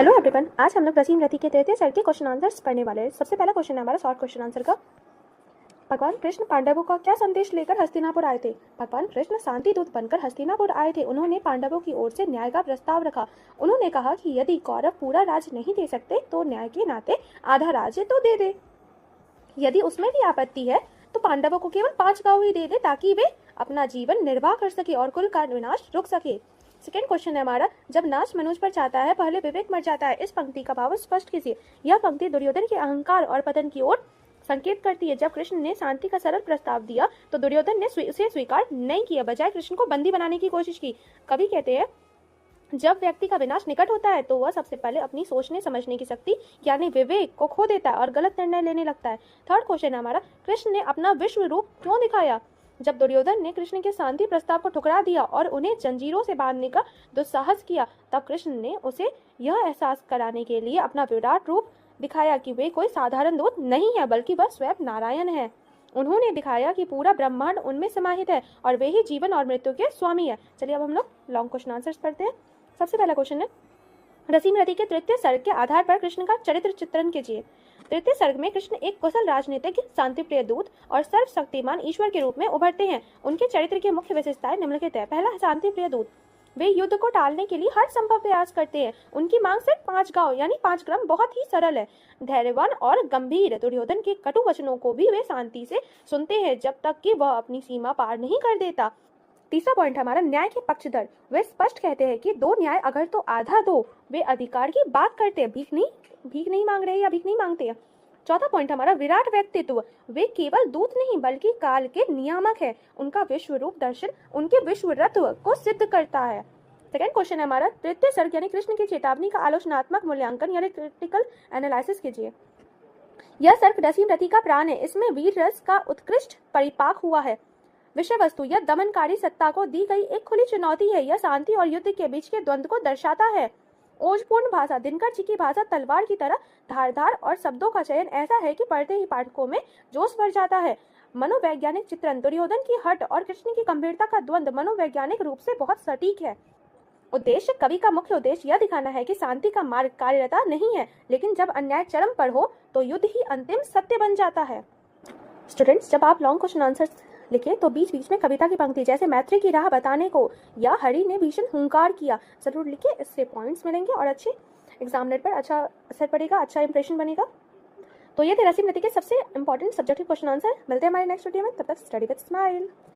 Hello everyone, आज हम लोग रसीम रति के तृतीय सर्ग के क्वेश्चन आंसर्स पढ़ने वाले हैं। सबसे पहला क्वेश्चन है हमारा शॉर्ट क्वेश्चन आंसर का। भगवान कृष्ण पांडवों का क्या संदेश लेकर हस्तिनापुर आए थे? भगवान कृष्ण शांति दूत बनकर हस्तिनापुर आए थे। उन्होंने पांडवों की ओर से न्याय का प्रस्ताव रखा। उन्होंने कहा कि यदि कौरव पूरा राज्य नहीं दे सकते तो न्याय के नाते आधा राज्य तो दे दे। यदि उसमें भी आपत्ति है तो पांडवों को केवल 5 गांव ही दे दे ताकि वे अपना जीवन निर्वाह कर सके और कुल का विनाश रुक सके। सेकेंड क्वेश्चन है हमारा, जब नाच मनुष्य पर चाहता है पहले विवेक मर जाता है। इस पंक्ति का भाव स्पष्ट कीजिए। यह पंक्ति दुर्योधन के अहंकार और पतन की ओर संकेत करती है। जब कृष्ण ने शांति का सरल प्रस्ताव दिया तो दुर्योधन ने उसे स्वीकार नहीं किया, बजाय कृष्ण को बंदी बनाने की कोशिश की। कवि कहते हैं, जब व्यक्ति का विनाश निकट होता है तो वह सबसे पहले अपनी सोचने समझने की शक्ति यानी विवेक को खो देता है और गलत निर्णय लेने लगता है। थर्ड क्वेश्चन है हमारा, कृष्ण ने अपना विश्व रूप क्यों दिखाया? जब दुर्योधन ने कृष्ण के शांति प्रस्ताव को ठुकरा दिया और उन्हें जंजीरों से बांधने का दुस्साहस किया, तब कृष्ण ने उसे यह एहसास कराने के लिए अपना विराट रूप दिखाया कि वे कोई साधारण दूत नहीं है बल्कि वह स्वयं नारायण है। उन्होंने दिखाया कि पूरा ब्रह्मांड उनमें समाहित है और वे ही जीवन और मृत्यु के स्वामी है। चलिए अब हम लोग लॉन्ग क्वेश्चन आंसर्स पढ़ते हैं। सबसे पहला क्वेश्चन है, रसीम रति के तृतीय सर्ग के आधार पर कृष्ण का चरित्र चित्रण कीजिए। तृतीय सर्ग में कृष्ण एक कुशल राजनीतिज्ञ, शांतिप्रिय दूत और सर्वशक्तिमान ईश्वर के रूप में उभरते हैं। उनके चरित्र की मुख्य विशेषताएं निम्नलिखित है। पहला, शांतिप्रिय दूत। वे युद्ध को टालने के लिए हर संभव प्रयास करते हैं। उनकी मांग सिर्फ 5 गांव यानी 5 ग्राम बहुत ही सरल है। धैर्यवान और गंभीर, दुर्योधन के कटु वचनों को भी वे शांति से सुनते हैं जब तक कि वह अपनी सीमा पार नहीं कर देता। तीसरा पॉइंट हमारा, न्याय के पक्षधर। वे स्पष्ट कहते हैं कि दो न्याय अगर तो आधा दो। वे अधिकार की बात करते हैं, भीख नहीं मांग रहे या भीख नहीं मांगते हैं। चौथा पॉइंट हमारा, विराट व्यक्तित्व। वे केवल दूत नहीं बल्कि काल के नियामक है। उनका विश्व रूप दर्शन उनके विश्वरत्व को सिद्ध करता है। सेकेंड क्वेश्चन है हमारा, तृतीय सर्ग यानी कृष्ण की चेतावनी का आलोचनात्मक मूल्यांकन यानी क्रिटिकल एनालिसिस कीजिए। यह सर्ग रसीम रति का प्राण है। इसमें वीर रस का उत्कृष्ट परिपाक हुआ है। विषय वस्तु, यह दमनकारी सत्ता को दी गई एक खुली चुनौती है। यह शांति और युद्ध के बीच के द्वंद्व को दर्शाता है। ओजपूर्ण भाषा, दिनकर जी की भाषा तलवार की तरह धारदार और शब्दों का चयन ऐसा है कि पढ़ते ही पाठकों में जोश भर जाता है। मनोवैज्ञानिक चित्रण, दुर्योधन की हट और कृष्ण की गंभीरता का द्वंद्व मनोवैज्ञानिक रूप से बहुत सटीक है। उद्देश्य, कवि का मुख्य उद्देश्य यह दिखाना है कि शांति का मार्ग कार्यरता नहीं है, लेकिन जब अन्याय चरम पर हो तो युद्ध ही अंतिम सत्य बन जाता है। स्टूडेंट्स, जब आप लॉन्ग क्वेश्चन आंसर्स लिखे तो बीच बीच में कविता की पंक्ति जैसे मैत्री की राह बताने को या हरि ने भीषण हुंकार किया जरूर लिखे। इससे पॉइंट्स मिलेंगे और अच्छे एग्जामिनर पर अच्छा असर पड़ेगा, अच्छा इंप्रेशन बनेगा। तो ये थे रसीम रति के सबसे इंपॉर्टेंट सब्जेक्टिव क्वेश्चन आंसर। मिलते हैं हमारे नेक्स्ट वीडियो में, तब तक स्टडी विद स्माइल।